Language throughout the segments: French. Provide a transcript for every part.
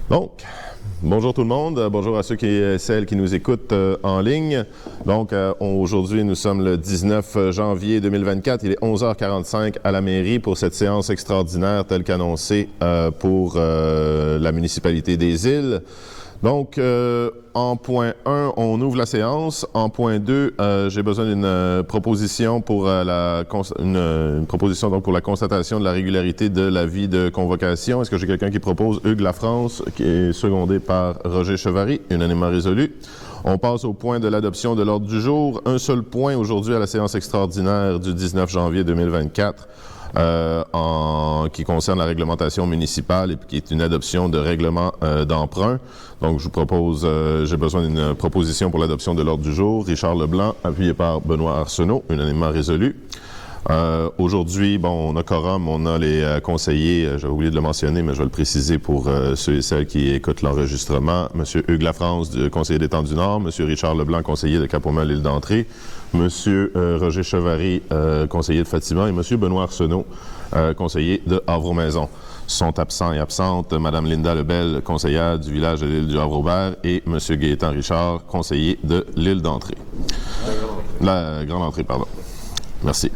Donc, bonjour tout le monde, bonjour à ceux et celles qui nous écoutent en ligne. Donc, aujourd'hui, nous sommes le 19 janvier 2024, il est 11h45 à la mairie pour cette séance extraordinaire telle qu'annoncée pour la municipalité des Îles. Donc, en point 1, on ouvre la séance. En point 2, j'ai besoin d'une proposition pour une proposition donc pour la constatation de la régularité de l'avis de convocation. Est-ce que j'ai quelqu'un qui propose? Hugues Lafrance, qui est secondé par Roger Chevary, unanimement résolu. On passe au point de l'adoption de l'ordre du jour. Un seul point aujourd'hui à la séance extraordinaire du 19 janvier 2024. Qui concerne la réglementation municipale et qui est une adoption de règlement d'emprunt. Donc, je vous propose, j'ai besoin d'une proposition pour l'adoption de l'ordre du jour. Richard Leblanc, appuyé par Benoît Arsenault, unanimement résolu. Aujourd'hui, bon, on a quorum, on a les conseillers, j'avais oublié de le mentionner, mais je vais le préciser pour ceux et celles qui écoutent l'enregistrement. Monsieur Hugues Lafrance, conseiller d'Étang du Nord, Monsieur Richard Leblanc, conseiller de Cap-au-Mel, l'île d'Entrée, Monsieur Roger Chevary, conseiller de Fatima, et Monsieur Benoît Arsenault, conseiller de Havre-Maison. Sont absents et absentes Madame Linda Lebel, conseillère du village de l'île du Havre-Aubert, et Monsieur Gaétan Richard, conseiller de l'île d'Entrée. La Grande Entrée, pardon. Merci.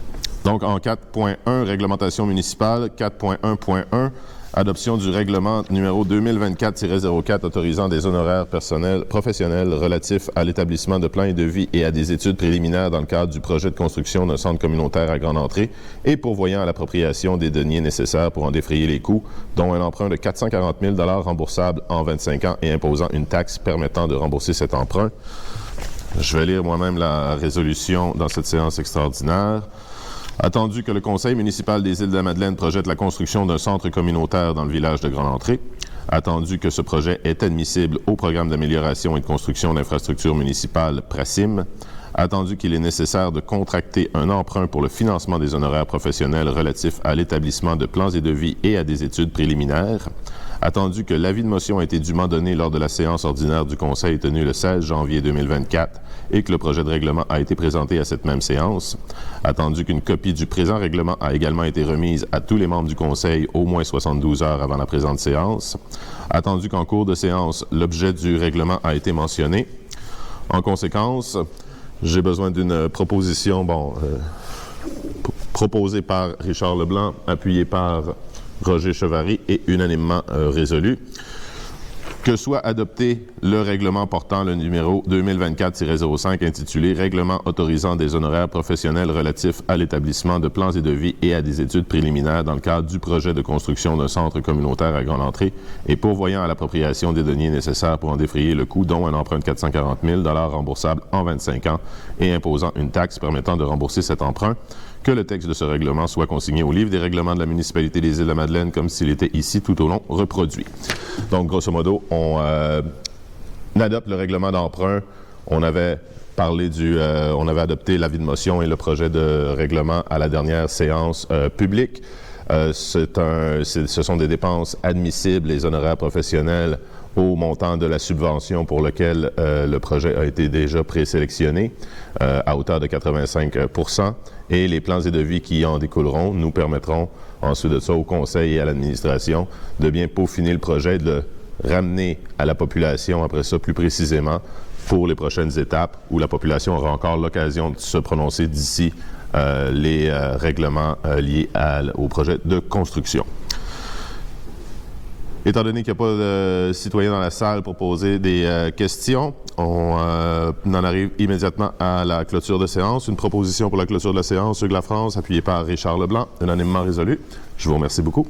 Donc, en 4.1, réglementation municipale, 4.1.1, adoption du règlement numéro 2024-04 autorisant des honoraires professionnels relatifs à l'établissement de plans et devis et à des études préliminaires dans le cadre du projet de construction d'un centre communautaire à Grande Entrée et pourvoyant à l'appropriation des deniers nécessaires pour en défrayer les coûts, dont un emprunt de 440 000 $ remboursable en 25 ans et imposant une taxe permettant de rembourser cet emprunt. Je vais lire moi-même la résolution dans cette séance extraordinaire. Attendu que le Conseil municipal des Îles-de-la-Madeleine projette la construction d'un centre communautaire dans le village de Grande Entrée, attendu que ce projet est admissible au programme d'amélioration et de construction d'infrastructures municipales PRACIM, attendu qu'il est nécessaire de contracter un emprunt pour le financement des honoraires professionnels relatifs à l'établissement de plans et devis et à des études préliminaires, attendu que l'avis de motion a été dûment donné lors de la séance ordinaire du Conseil tenue le 16 janvier 2024 et que le projet de règlement a été présenté à cette même séance, attendu qu'une copie du présent règlement a également été remise à tous les membres du Conseil au moins 72 heures avant la présente séance, attendu qu'en cours de séance, l'objet du règlement a été mentionné. En conséquence, j'ai besoin d'une proposition, proposée par Richard Leblanc, appuyée par Roger Chevary et unanimement résolu. Que soit adopté le règlement portant le numéro 2024-05 intitulé « Règlement autorisant des honoraires professionnels relatifs à l'établissement de plans et devis et à des études préliminaires dans le cadre du projet de construction d'un centre communautaire à Grande Entrée et pourvoyant à l'appropriation des deniers nécessaires pour en défrayer le coût, dont un emprunt de 440 000 $ remboursable en 25 ans et imposant une taxe permettant de rembourser cet emprunt, que le texte de ce règlement soit consigné au livre des règlements de la municipalité des Îles-de-la-Madeleine comme s'il était ici tout au long reproduit. » Donc, grosso modo, on adopte le règlement d'emprunt. On avait parlé on avait adopté l'avis de motion et le projet de règlement à la dernière séance publique. Ce sont des dépenses admissibles, les honoraires professionnels, au montant de la subvention pour lequel le projet a été déjà présélectionné à hauteur de 85 %. Et les plans et devis qui en découleront nous permettront ensuite de ça au Conseil et à l'administration de bien peaufiner le projet, de le ramener à la population après ça plus précisément pour les prochaines étapes où la population aura encore l'occasion de se prononcer d'ici les règlements liés au projet de construction. Étant donné qu'il n'y a pas de citoyens dans la salle pour poser des questions, on en arrive immédiatement à la clôture de séance. Une proposition pour la clôture de la séance, Hugues Lafrance, appuyé par Richard Leblanc, unanimement résolu. Je vous remercie beaucoup.